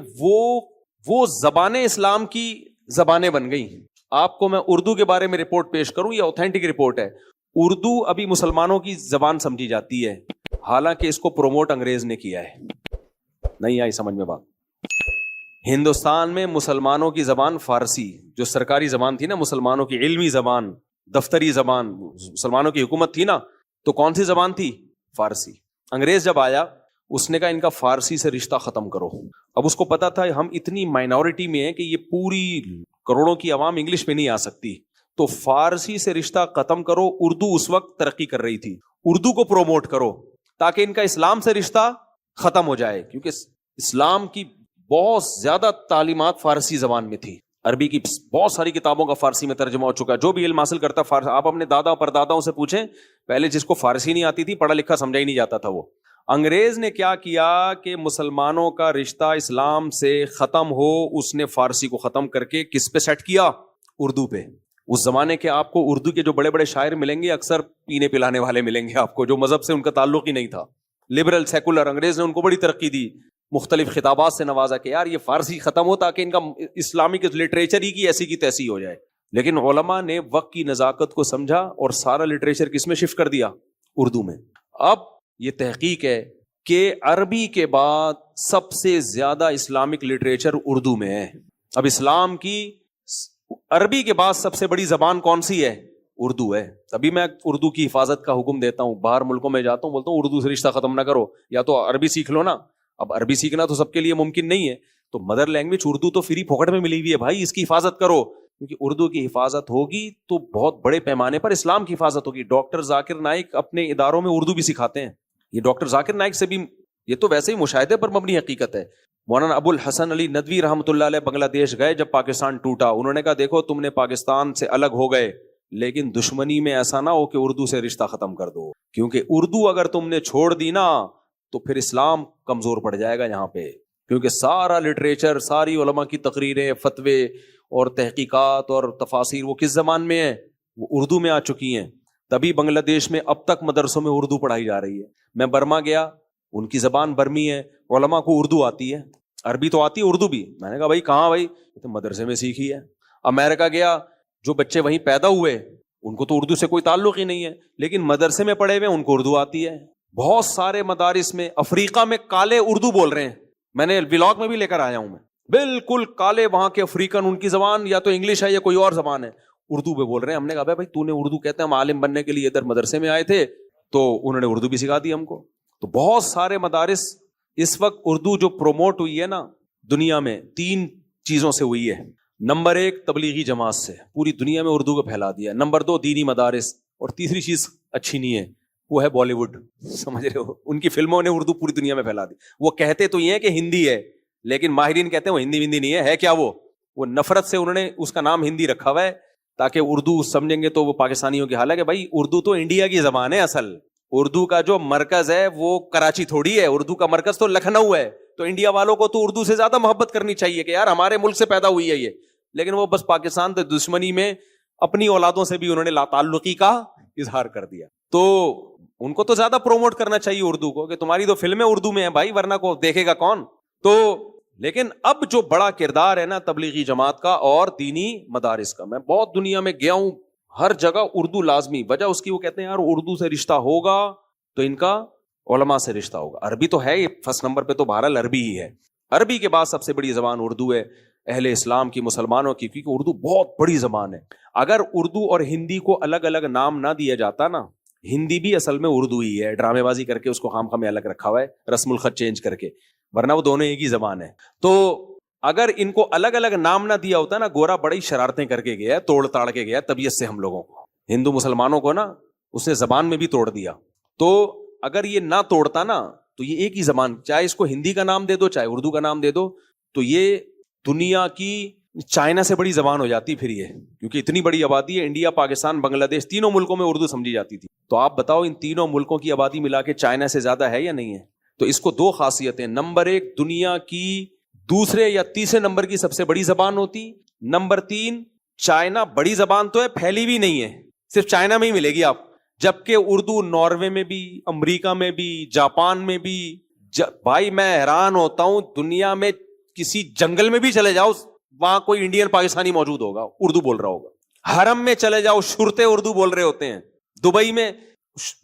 وہ زبانیں اسلام کی زبانیں بن گئی۔ آپ کو میں اردو کے بارے میں رپورٹ پیش کروں، یہ اوتھینٹک رپورٹ ہے۔ اردو ابھی مسلمانوں کی زبان سمجھی جاتی ہے، حالانکہ اس کو پروموٹ انگریز نے کیا ہے۔ نہیں آئی سمجھ میں بات؟ ہندوستان میں مسلمانوں کی زبان فارسی، جو سرکاری زبان تھی نا مسلمانوں کی، علمی زبان، دفتری زبان، مسلمانوں کی حکومت تھی نا، تو کون سی زبان تھی؟ فارسی۔ انگریز جب آیا اس نے کہا ان کا فارسی سے رشتہ ختم کرو۔ اب اس کو پتا تھا ہم اتنی مائنورٹی میں ہیں کہ یہ پوری کروڑوں کی عوام انگلش میں نہیں آ سکتی، تو فارسی سے رشتہ ختم کرو۔ اردو اس وقت ترقی کر رہی تھی، اردو کو پروموٹ کرو تاکہ ان کا اسلام سے رشتہ ختم ہو جائے، کیونکہ اسلام کی بہت زیادہ تعلیمات فارسی زبان میں تھی۔ عربی کی بہت ساری کتابوں کا فارسی میں ترجمہ ہو چکا ہے۔ جو بھی علم حاصل کرتا فارسی، آپ اپنے دادا پرداداؤں سے پوچھیں، پہلے جس کو فارسی نہیں آتی تھی، پڑھا لکھا سمجھا ہی نہیں جاتا تھا وہ۔ انگریز نے کیا کیا کہ مسلمانوں کا رشتہ اسلام سے ختم ہو، اس نے فارسی کو ختم کر کے کس پہ سیٹ کیا؟ اردو پہ۔ اس زمانے کے آپ کو اردو کے جو بڑے بڑے شاعر ملیں گے اکثر پینے پلانے والے ملیں گے آپ کو، جو مذہب سے ان کا تعلق ہی نہیں تھا، لبرل سیکولر۔ انگریز نے ان کو بڑی ترقی دی، مختلف خطابات سے نوازا کہ یار یہ فارسی ختم ہو تاکہ ان کا اسلامک لٹریچر ہی کی ایسی کی تیسی ہو جائے۔ لیکن علماء نے وقت کی نزاکت کو سمجھا اور سارا لٹریچر کس میں شفٹ کر دیا؟ اردو میں۔ اب یہ تحقیق ہے کہ عربی کے بعد سب سے زیادہ اسلامک لٹریچر اردو میں ہے۔ اب اسلام کی عربی کے بعد سب سے بڑی زبان کون سی ہے؟ اردو ہے۔ تبھی میں اردو کی حفاظت کا حکم دیتا ہوں، باہر ملکوں میں جاتا ہوں بولتا ہوں اردو سے رشتہ ختم نہ کرو، یا تو عربی سیکھ لو نا۔ اب عربی سیکھنا تو سب کے لیے ممکن نہیں ہے، تو مدر لینگویج اردو تو فری پھوکٹ میں ملی ہوئی ہے بھائی، اس کی حفاظت کرو، کیونکہ اردو کی حفاظت ہوگی تو بہت بڑے پیمانے پر اسلام کی حفاظت ہوگی۔ ڈاکٹر ذاکر نائک اپنے اداروں میں اردو بھی سکھاتے ہیں۔ یہ ڈاکٹر ذاکر نائک سے بھی، یہ تو ویسے ہی مشاہدے پر مبنی حقیقت ہے۔ مولانا ابو الحسن علی ندوی رحمۃ اللہ علیہ بنگلہ دیش گئے جب پاکستان ٹوٹا، انہوں نے کہا دیکھو تم نے پاکستان سے الگ ہو گئے، لیکن دشمنی میں ایسا نہ ہو کہ اردو سے رشتہ ختم کر دو، کیونکہ اردو اگر تم نے چھوڑ دی نا تو پھر اسلام کمزور پڑ جائے گا یہاں پہ، کیونکہ سارا لٹریچر، ساری علماء کی تقریریں، فتوے اور تحقیقات اور تفاسیر وہ کس زبان میں ہیں؟ وہ اردو میں آ چکی ہیں۔ تبھی بنگلہ دیش میں اب تک مدرسوں میں اردو پڑھائی جا رہی ہے۔ میں برما گیا، ان کی زبان برمی ہے، علماء کو اردو آتی ہے، عربی تو آتی ہے، اردو بھی۔ میں نے کہا بھائی کہاں؟ بھائی تو مدرسے میں سیکھی ہے۔ امریکہ گیا، جو بچے وہیں پیدا ہوئے ان کو تو اردو سے کوئی تعلق ہی نہیں ہے، لیکن مدرسے میں پڑھے ہوئے ان کو اردو آتی ہے۔ بہت سارے مدارس میں افریقہ میں کالے اردو بول رہے ہیں، میں نے ولاگ میں بھی لے کر آیا ہوں، میں بالکل کالے وہاں کے افریقن، ان کی زبان یا تو انگلش ہے یا کوئی اور زبان ہے، اردو پہ بول رہے ہیں۔ ہم نے کہا بھائی تو نے اردو کہتے ہیں، ہم عالم بننے کے لیے ادھر مدرسے میں آئے تھے، تو انہوں نے اردو بھی سکھا دی ہم کو۔ تو بہت سارے مدارس اس وقت اردو جو پروموٹ ہوئی ہے نا دنیا میں، 3 چیزوں سے ہوئی ہے۔ نمبر 1 تبلیغی جماعت سے، پوری دنیا میں اردو کو پھیلا دیا۔ نمبر 2 دینی مدارس، اور تیسری چیز اچھی نہیں ہے، وہ ہے بالی ووڈ، سمجھ رہے ہو؟ ان کی فلموں نے اردو پوری دنیا میں پھیلا دی۔ وہ کہتے تو یہ ہے کہ ہندی ہے، لیکن ماہرین کہتے ہیں وہ ہندی نہیں ہے کیا؟ وہ نفرت سے انہوں نے اس کا نام ہندی رکھا ہوا ہے تاکہ اردو سمجھیں گے تو وہ پاکستانیوں کی، حالانکہ بھائی اردو تو انڈیا کی زبان ہے۔ اصل اردو کا جو مرکز ہے وہ کراچی تھوڑی ہے، اردو کا مرکز تو لکھنؤ ہے۔ تو انڈیا والوں کو تو اردو سے زیادہ محبت کرنی چاہیے کہ یار ہمارے ملک سے پیدا ہوئی ہے یہ، لیکن وہ بس پاکستان سے دشمنی میں اپنی اولادوں سے بھی انہوں نے لا تعلقی کا اظہار کر دیا۔ تو ان کو تو زیادہ پروموٹ کرنا چاہیے اردو کو کہ تمہاری تو فلمیں اردو میں ہیں بھائی، ورنہ کو دیکھے گا کون؟ تو لیکن اب جو بڑا کردار ہے نا تبلیغی جماعت کا اور دینی مدارس کا، میں بہت دنیا میں گیا ہوں، ہر جگہ اردو لازمی۔ وجہ اس کی وہ کہتے ہیں یار اردو سے رشتہ ہوگا تو ان کا علماء سے رشتہ ہوگا۔ عربی تو ہے، فرسٹ نمبر پہ تو بہرحال عربی ہی ہے۔ عربی کے بعد سب سے بڑی زبان اردو ہے، اہل اسلام کی، مسلمانوں کی، کیونکہ اردو بہت بڑی زبان ہے۔ اگر اردو اور ہندی کو الگ الگ نام نہ دیا جاتا نا، ہندی بھی اصل میں اردو ہی ہے، ڈرامے بازی کر کے اس کو خام خام الگ رکھا ہوا ہے، رسم الخط چینج کر کے، ورنہ وہ دونوں ایک ہی زبان ہے۔ تو اگر ان کو الگ الگ نام نہ دیا ہوتا نا، گورا بڑی شرارتیں کر کے گیا، توڑ تاڑ کے گیا طبیعت سے ہم لوگوں کو، ہندو مسلمانوں کو نا اس نے زبان میں بھی توڑ دیا. تو اگر یہ نہ توڑتا نا تو یہ ایک ہی زبان, چاہے اس کو ہندی کا نام دے دو چاہے اردو کا نام دے دو, تو یہ دنیا کی چائنا سے بڑی زبان ہو جاتی پھر یہ, کیونکہ اتنی بڑی آبادی ہے. انڈیا, پاکستان, بنگلہ دیش, تینوں ملکوں میں اردو سمجھی جاتی تھی. تو آپ بتاؤ ان تینوں ملکوں کی آبادی ملا کے چائنا سے زیادہ ہے یا نہیں ہے؟ تو اس کو دو خاصیتیں, نمبر ایک دنیا کی دوسرے یا تیسرے نمبر کی سب سے بڑی زبان ہوتی, نمبر تین چائنا بڑی زبان تو ہے پھیلی بھی نہیں ہے, صرف چائنا میں ہی ملے گی آپ, جبکہ اردو ناروے میں بھی, امریکہ میں بھی, جاپان میں بھی. بھائی میں حیران ہوتا ہوں, دنیا میں کسی جنگل میں بھی چلے جاؤ وہاں کوئی انڈین پاکستانی موجود ہوگا, اردو بول رہا ہوگا. حرم میں چلے جاؤ شرطے اردو بول رہے ہوتے ہیں. دبئی میں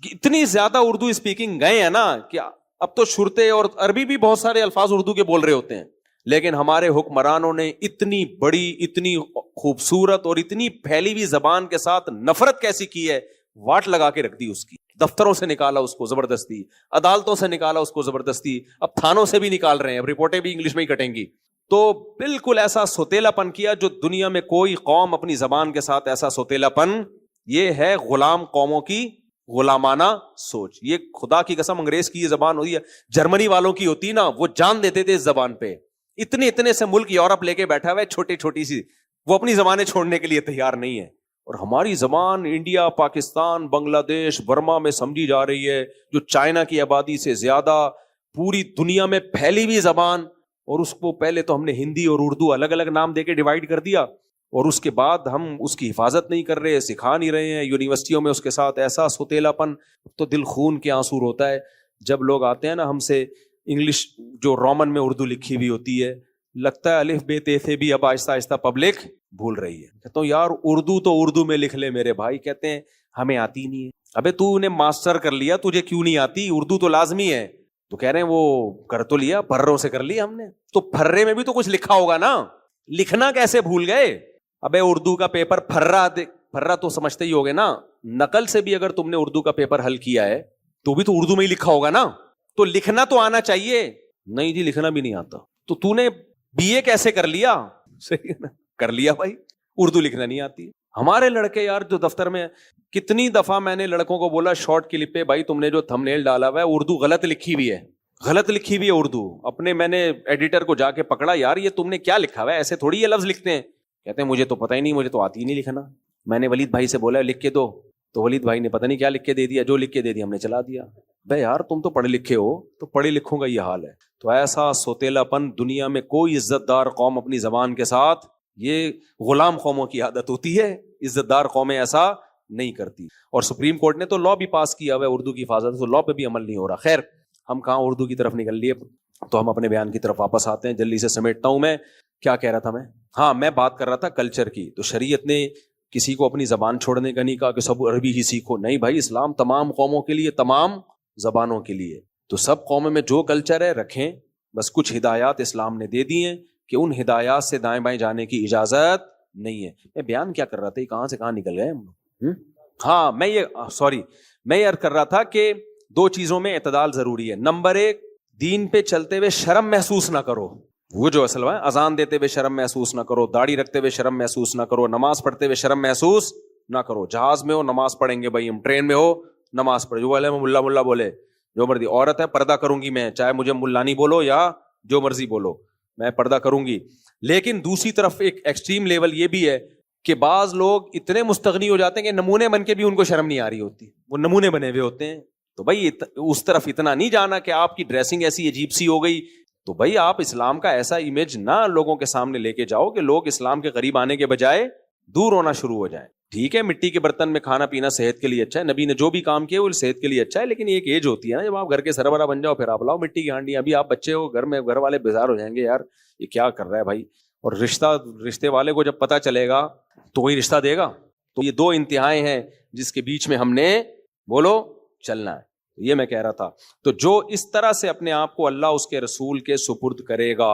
اتنی زیادہ اردو اسپیکنگ گئے ہیں نا کہ اب تو شرطے اور عربی بھی بہت سارے الفاظ اردو کے بول رہے ہوتے ہیں. لیکن ہمارے حکمرانوں نے اتنی بڑی, اتنی خوبصورت اور اتنی پھیلی ہوئی زبان کے ساتھ نفرت کیسی کی ہے, واٹ لگا کے رکھ دی اس کی. دفتروں سے نکالا اس کو زبردستی, عدالتوں سے نکالا اس کو زبردستی, اب تھانوں سے بھی نکال رہے ہیں, اب رپورٹیں بھی انگلش میں ہی کٹیں گی. تو بالکل ایسا سوتیلا پن کیا جو دنیا میں کوئی قوم اپنی زبان کے ساتھ ایسا سوتیلا پن, یہ ہے غلام قوموں کی غلامانہ سوچ. یہ خدا کی قسم انگریز کی یہ زبان ہوئی ہے, جرمنی والوں کی ہوتی نا وہ جان دیتے تھے اس زبان پہ. اتنے سے ملک یورپ لے کے بیٹھا ہوا ہے چھوٹی چھوٹی سی, وہ اپنی زبانیں چھوڑنے کے لیے تیار نہیں ہے. اور ہماری زبان انڈیا, پاکستان, بنگلہ دیش, برما میں سمجھی جا رہی ہے, جو چائنا کی آبادی سے زیادہ پوری دنیا میں پھیلی ہوئی زبان. اور اس کو پہلے تو ہم نے ہندی اور اردو الگ الگ نام دے کے ڈیوائڈ کر دیا, اور اس کے بعد ہم اس کی حفاظت نہیں کر رہے, سکھا نہیں رہے ہیں. یونیورسٹیوں میں اس کے ساتھ ایسا سوتیلا پن, تو دل خون کے آنسو ہوتا ہے جب لوگ آتے ہیں نا ہم سے, انگلش جو رومن میں اردو لکھی ہوئی ہوتی ہے, لگتا ہے الف بے تے سے بھی اب آہستہ آہستہ پبلک بھول رہی ہے. کہتا ہوں یار اردو تو اردو میں لکھ لے میرے بھائی. کہتے ہیں ہمیں آتی نہیں ہے. ابے تو نے ماسٹر کر لیا, تجھے کیوں نہیں آتی؟ اردو تو لازمی ہے. تو کہہ رہے ہیں وہ کر تو لیا, پھروں سے کر لیا ہم نے. تو پھرے میں بھی تو کچھ لکھا ہوگا نا, لکھنا کیسے بھول گئے؟ ابے اردو کا پیپر پھرا تو سمجھتے ہی ہوگے نا, نقل سے بھی اگر تم نے اردو کا پیپر حل کیا ہے تو بھی تو اردو میں ہی لکھا ہوگا نا, تو لکھنا تو آنا چاہیے. نہیں جی لکھنا بھی نہیں آتا. تو نے بی اے کیسے کر لیا؟ صحیح ہے نا, کر لیا بھائی, اردو لکھنا نہیں آتی. ہمارے لڑکے یار جو دفتر میں, کتنی دفعہ میں نے لڑکوں کو بولا شارٹ کلپ پہ, بھائی تم نے جو تھمب نیل ڈالا ہوا ہے اردو غلط لکھی ہوئی ہے, غلط لکھی ہوئی ہے اردو. اپنے میں نے ایڈیٹر کو جا کے پکڑا, یار یہ تم نے کیا لکھا ہوا ہے, ایسے تھوڑی یہ لفظ لکھتے ہیں. کہتے ہیں مجھے تو پتہ ہی نہیں, مجھے تو آتی ہی نہیں لکھنا. میں نے ولید بھائی سے بولا لکھ کے دو, تو ولید بھائی نے پتہ نہیں کیا لکھ کے دے دیا, جو لکھ کے دے دیا ہم نے چلا دیا. بھائی یار تم تو پڑھے لکھے ہو, تو پڑھے لکھوں کا یہ حال ہے. تو ایسا سوتیلا پن دنیا میں کوئی عزت دار قوم اپنی زبان کے ساتھ, یہ غلام قوموں کی عادت ہوتی ہے, عزت دار قومیں ایسا نہیں کرتی. اور سپریم کورٹ نے تو لا بھی پاس کیا ہوا ہے اردو کی حفاظت, تو لا پہ بھی عمل نہیں ہو رہا. خیر ہم کہاں اردو کی طرف نکل لیے, تو ہم اپنے بیان کی طرف واپس آتے ہیں. جلدی سے سمیٹتا ہوں میں, کیا کہہ رہا تھا میں؟ ہاں میں بات کر رہا تھا کلچر کی. تو شریعت نے کسی کو اپنی زبان چھوڑنے کا نہیں کہا کہ سب عربی ہی سیکھو, نہیں بھائی, اسلام تمام قوموں کے لیے, تمام زبانوں کے لیے. تو سب قوموں میں جو کلچر ہے رکھیں, بس کچھ ہدایات اسلام نے دے دی ہیں کہ ان ہدایات سے دائیں بائیں جانے کی اجازت نہیں ہے. میں بیان کیا کر رہا تھا, کہاں سے کہاں نکل گئے ہم لوگ. ہاں میں یہ عرض کر رہا تھا کہ دو چیزوں میں اعتدال ضروری ہے. نمبر ایک, دین پہ چلتے ہوئے شرم محسوس نہ کرو, وہ جو اصل ہے اذان دیتے ہوئے شرم محسوس نہ کرو, داڑھی رکھتے ہوئے شرم محسوس نہ کرو, نماز پڑھتے ہوئے شرم محسوس نہ کرو. جہاز میں ہو نماز پڑھیں گے بھائی ہم, ٹرین میں ہو نماز پڑھے, جو بولے ملا بولے, جو مرضی. عورت ہے پردہ کروں گی میں, چاہے مجھے ملانی بولو یا جو مرضی بولو, میں پردہ کروں گی. لیکن دوسری طرف ایک ایکسٹریم لیول یہ بھی ہے کہ بعض لوگ اتنے مستغنی ہو جاتے ہیں کہ نمونے بن کے بھی ان کو شرم نہیں آ رہی ہوتی, وہ نمونے بنے ہوئے ہوتے ہیں. تو بھائی اس طرف اتنا نہیں جانا کہ آپ کی ڈریسنگ ایسی عجیب سی ہو گئی. تو بھائی آپ اسلام کا ایسا امیج نہ لوگوں کے سامنے لے کے جاؤ کہ لوگ اسلام کے قریب آنے کے بجائے دور ہونا شروع ہو جائیں. ٹھیک ہے مٹی کے برتن میں کھانا پینا صحت کے لیے اچھا ہے, نبی نے جو بھی کام کیا وہ صحت کے لیے اچھا ہے, لیکن ایک ایج ہوتی ہے نا جب آپ گھر کے سربراہ بن جاؤ, پھر آپ لاؤ مٹی کی ہانڈی. ابھی آپ بچے ہو گھر میں, گھر والے بیزار ہو جائیں گے, یار یہ کیا کر رہا ہے بھائی. اور رشتے والے کو جب پتہ چلے گا تو وہی رشتہ دے گا. تو یہ دو انتہائیں ہیں جس کے بیچ میں ہم نے بولو چلنا ہے. یہ میں کہہ رہا تھا. تو جو اس طرح سے اپنے آپ کو اللہ اس کے رسول کے سپرد کرے گا,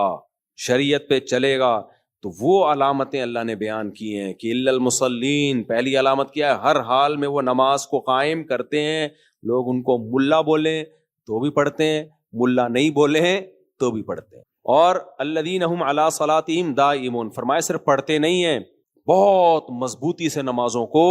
شریعت پہ چلے گا, تو وہ علامتیں اللہ نے بیان کی ہیں کہ الا المصلین. پہلی علامت کیا ہے, ہر حال میں وہ نماز کو قائم کرتے ہیں. لوگ ان کو ملا بولیں تو بھی پڑھتے ہیں, ملا نہیں بولیں تو بھی پڑھتے ہیں. اور الذین هم علی صلاتہم دائمون, فرمائے صرف پڑھتے نہیں ہیں, بہت مضبوطی سے نمازوں کو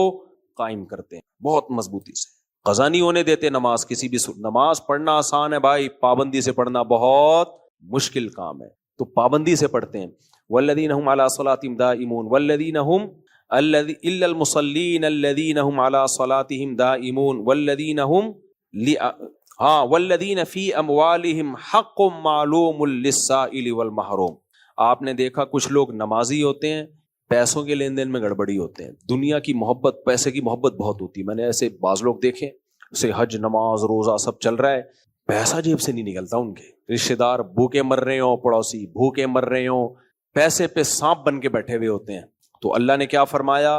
قائم کرتے ہیں بہت مضبوطی سے. قضا نہیں ہونے دیتے نماز کسی بھی نماز پڑھنا آسان ہے بھائی، پابندی سے پڑھنا بہت مشکل کام ہے، تو پابندی سے پڑھتے ہیں. والذین هم علی صلاتہم دائمون والذین هم الا المصلین الذین هم علی صلاتہم دائمون والذین هم والذین فی اموالہم حق معلوم للسائل والمحروم. آپ نے دیکھا کچھ لوگ نمازی ہوتے ہیں، پیسوں کے لین دین میں گڑبڑی ہوتے ہیں، دنیا کی محبت، پیسے کی محبت بہت ہوتی ہے. میں نے ایسے بعض لوگ دیکھے، اسے حج نماز روزہ سب چل رہا ہے، پیسہ جیب سے نہیں نکلتا ان کے. رشتے دار بھوکے مر رہے ہوں، پڑوسی بھوکے مر رہے ہوں، پیسے پہ سانپ بن کے بیٹھے ہوئے ہوتے ہیں. تو اللہ نے کیا فرمایا؟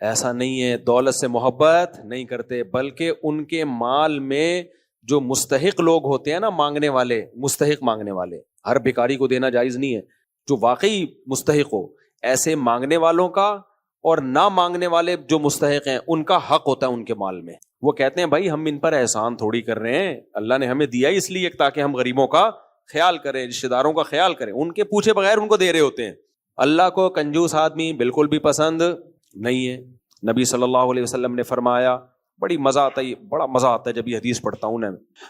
ایسا نہیں ہے، دولت سے محبت نہیں کرتے، بلکہ ان کے مال میں جو مستحق لوگ ہوتے ہیں نا، مانگنے والے، مستحق مانگنے والے، ہر بھکاری کو دینا جائز نہیں ہے، جو واقعی مستحق ہو، ایسے مانگنے والوں کا اور نہ مانگنے والے جو مستحق ہیں ان کا حق ہوتا ہے ان کے مال میں. وہ کہتے ہیں بھائی ہم ان پر احسان تھوڑی کر رہے ہیں، اللہ نے ہمیں دیا اس لیے تاکہ ہم غریبوں کا خیال کریں، رشتہ داروں کا خیال کریں، ان کے پوچھے بغیر ان کو دے رہے ہوتے ہیں. اللہ کو کنجوس آدمی بالکل بھی پسند نہیں ہے. نبی صلی اللہ علیہ وسلم نے فرمایا، بڑا مزہ آتا ہے جب یہ حدیث پڑھتا ہوں نے،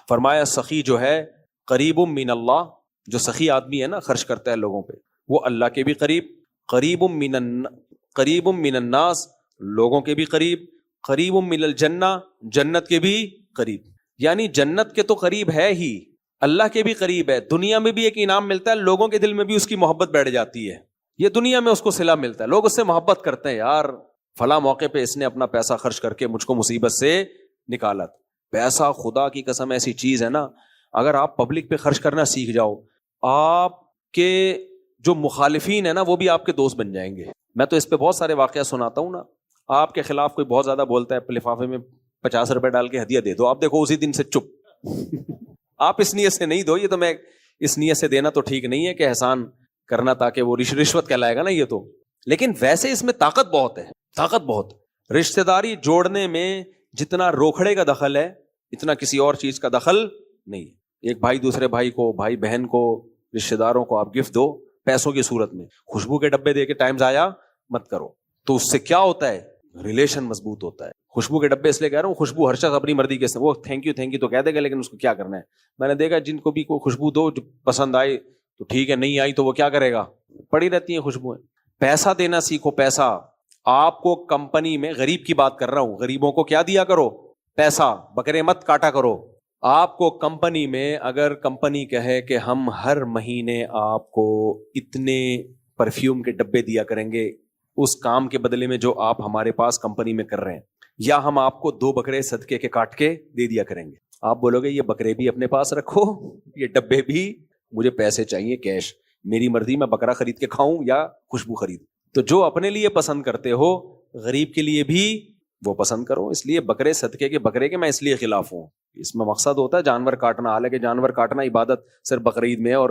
فرمایا سخی جو ہے قریب من اللہ، جو سخی آدمی ہے نا، خرچ کرتا ہے لوگوں پہ، وہ اللہ کے بھی قریب، قریب من الناس، لوگوں کے بھی قریب، قریب من الجنہ، جنت کے بھی قریب. یعنی جنت کے تو قریب ہے ہی، اللہ کے بھی قریب ہے. دنیا میں بھی ایک انعام ملتا ہے، لوگوں کے دل میں بھی اس کی محبت بیٹھ جاتی ہے، یہ دنیا میں اس کو صلہ ملتا ہے، لوگ اس سے محبت کرتے ہیں، یار فلاں موقع پہ اس نے اپنا پیسہ خرچ کر کے مجھ کو مصیبت سے نکالا. پیسہ خدا کی قسم ایسی چیز ہے نا، اگر آپ پبلک پہ خرچ کرنا سیکھ جاؤ، آپ کے جو مخالفین ہیں نا وہ بھی آپ کے دوست بن جائیں گے. میں تو اس پہ بہت سارے واقعہ سناتا ہوں نا. آپ کے خلاف کوئی بہت زیادہ بولتا ہے، لفافے میں 50 روپے ڈال کے ہدیہ دے دو، آپ دیکھو اسی دن سے چپ. آپ اس نیت سے نہیں دو، یہ تو میں اس نیت سے دینا تو ٹھیک نہیں ہے کہ احسان کرنا تاکہ وہ رشوت کہلائے گا نا یہ تو. لیکن ویسے اس میں طاقت بہت ہے، طاقت بہت. رشتہ داری جوڑنے میں جتنا روکھڑے کا دخل ہے اتنا کسی اور چیز کا دخل نہیں. ایک بھائی دوسرے بھائی کو، بھائی بہن کو، رشتہ داروں کو آپ گفٹ دو پیسوں کی صورت میں، خوشبو کے ڈبے دے کے ٹائم ضائع مت کرو. تو اس سے کیا ہوتا ہے؟ ریلیشن مضبوط ہوتا ہے. خوشبو کے ڈبے اس لیے کہہ رہا ہوں، خوشبو ہر شخص اپنی مرضی کے وہ تھینک یو تو کہہ دے گا، لیکن اس کو کیا کرنا ہے. میں نے دیکھا جن کو بھی کوئی خوشبو دو جو پسند آئے تو ٹھیک ہے، نہیں آئی تو وہ کیا کرے گا، پڑی رہتی ہیں خوشبوئیں. پیسہ دینا سیکھو. پیسہ آپ کو کمپنی میں، غریب کی بات کر رہا ہوں، غریبوں کو کیا دیا کرو؟ پیسہ. بکرے مت کاٹا کرو. آپ کو کمپنی میں اگر کمپنی کہے کہ ہم ہر مہینے آپ کو اتنے پرفیوم کے ڈبے دیا کریں گے اس کام کے بدلے میں جو آپ ہمارے پاس کمپنی میں کر رہے ہیں، یا ہم آپ کو 2 بکرے صدقے کے کاٹ کے دے دیا کریں گے، آپ بولو گے یہ بکرے بھی اپنے پاس رکھو، یہ ڈبے بھی، مجھے پیسے چاہیے کیش، میری مرضی میں بکرا خرید کے کھاؤں یا خوشبو خرید. تو جو اپنے لیے پسند کرتے ہو غریب کے لیے بھی وہ پسند کرو. اس لیے بکرے صدقے کے بکرے کے میں اس لیے خلاف ہوں، اس میں مقصد ہوتا ہے جانور کاٹنا، حالانکہ جانور کاٹنا عبادت صرف بقرعید میں اور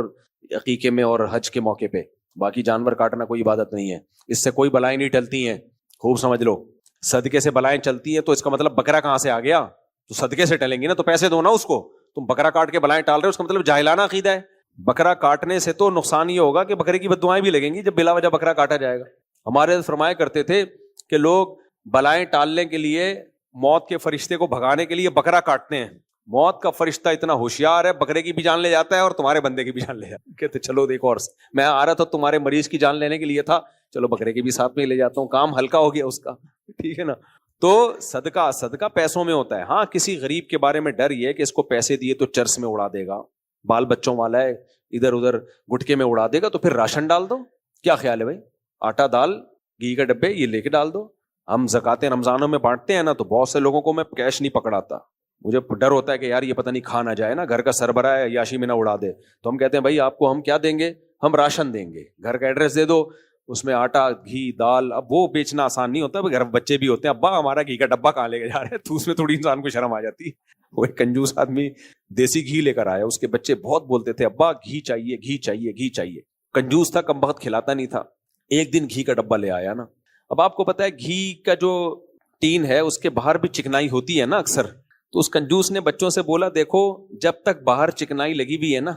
عقیقے میں اور حج کے موقع پہ، باقی جانور کاٹنا کوئی عبادت نہیں ہے. اس سے کوئی بلائیں نہیں ٹلتی ہیں، خوب سمجھ لو. صدقے سے بلائیں چلتی ہیں تو اس کا مطلب بکرا کہاں سے آ گیا؟ تو صدقے سے ٹلیں گی نا، تو پیسے دو نا اس کو. تم بکرا کاٹ کے بلائیں ٹال رہے ہو، اس کا مطلب جاہلانہ عقیدہ ہے. بکرا کاٹنے سے تو نقصان یہ ہوگا کہ بکرے کی بددعائیں بھی لگیں گی جب بلا وجہ بکرا کاٹا جائے گا. ہمارے فرمایا کرتے تھے کہ لوگ بلائیں ٹالنے کے لیے، موت کے فرشتے کو بھگانے کے لیے بکرا کاٹتے ہیں. موت کا فرشتہ اتنا ہوشیار ہے، بکرے کی بھی جان لے جاتا ہے اور تمہارے بندے کی بھی جان لے جاتا ہے. کہتے چلو دیکھو، اور میں آ رہا تھا تمہارے مریض کی جان لینے کے لیے تھا، چلو بکرے کی بھی ساتھ میں لے جاتا ہوں، کام ہلکا ہو گیا اس کا. ٹھیک ہے نا. تو صدقہ پیسوں میں ہوتا ہے. ہاں کسی غریب کے بارے میں ڈر یہ کہ اس کو پیسے دیے تو چرس میں اڑا دے گا، بال بچوں والا ہے، ادھر ادھر گٹکے میں اڑا دے گا، تو پھر راشن ڈال دو. کیا خیال ہے بھائی؟ آٹا دال گھی کا ڈبے یہ لے کے ڈال دو. ہم زکوٰۃ رمضانوں میں بانٹتے ہیں نا، تو بہت سے لوگوں کو میں کیش نہیں پکڑاتا، مجھے ڈر ہوتا ہے کہ یار یہ پتہ نہیں کھا نہ جائے نا، گھر کا سربراہ ہے یاشی میں نہ اڑا دے. تو ہم کہتے ہیں بھائی آپ کو ہم کیا دیں گے؟ ہم راشن دیں گے. گھر کا ایڈریس دے دو، اس میں آٹا گھی دال. اب وہ بیچنا آسان نہیں ہوتا، گھر بچے بھی ہوتے ہیں، ابا ہمارا گھی کا ڈبہ کہاں لے کے جا رہے ہیں؟ تو اس میں تھوڑی انسان کو شرم آ جاتی. وہ ایک کنجوس آدمی دیسی گھی لے کر آیا، اس کے بچے بہت بولتے تھے ابا گھی چاہیے گھی چاہیے گھی چاہیے. کنجوس تھا، کم بخت کھلاتا نہیں تھا. ایک دن گھی کا ڈبہ لے آیا نا. اب آپ کو پتا ہے گھی کا جو ٹین ہے اس کے باہر بھی چکنائی ہوتی ہے نا اکثر. تو اس کنجوس نے بچوں سے بولا دیکھو جب تک باہر چکنائی لگی ہوئی ہے نا،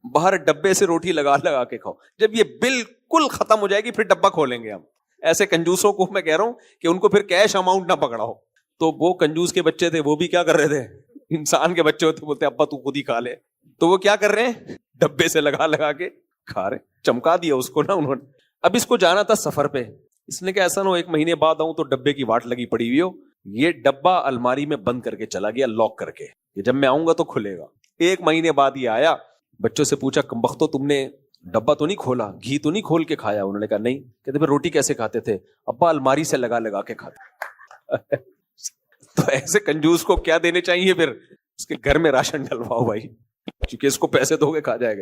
باہر ڈبے سے روٹی لگا لگا کے کھاؤ، جب یہ بالکل ختم ہو جائے گی پھر ڈبہ کھولیں گے ہم. ایسے کنجوسوں کو میں کہہ رہا ہوں کہ ان کو پھر کیش اماؤنٹ نہ پکڑاؤ. تو وہ کنجوس کے بچے تھے, وہ بھی کیا کر رہے تھے, انسان کے بچے ہوتے, بولتے ابا تو خود ہی کھا لے. تو وہ کیا کر رہے ہیں, ڈبے سے لگا لگا کے کھا رہے, چمکا دیا اس کو نا انہوں نے. اب اس کو جانا تھا سفر پہ, اس نے کہ ایسا نہ ہو 1 مہینے بعد آؤں تو ڈبے کی واٹ لگی پڑی ہوئی ہو. یہ ڈبا الماری میں بند کر کے چلا گیا, لاک کر کے, کہ جب میں آؤں گا تو کھلے گا. 1 مہینے بعد یہ آیا, بچوں سے پوچھا کمبختو تم نے ڈبا تو نہیں کھولا, گھی تو نہیں کھول کے کھایا؟ انہوں نے کہا نہیں. کہتے پھر روٹی کیسے کھاتے تھے؟ ابا الماری سے لگا لگا کے کھاتے. تو ایسے کنجوس کو کیا دینے چاہیے پھر, اس کے گھر میں راشن ڈلواؤ بھائی, کیونکہ اس کو پیسے دو گے کھا جائے گا.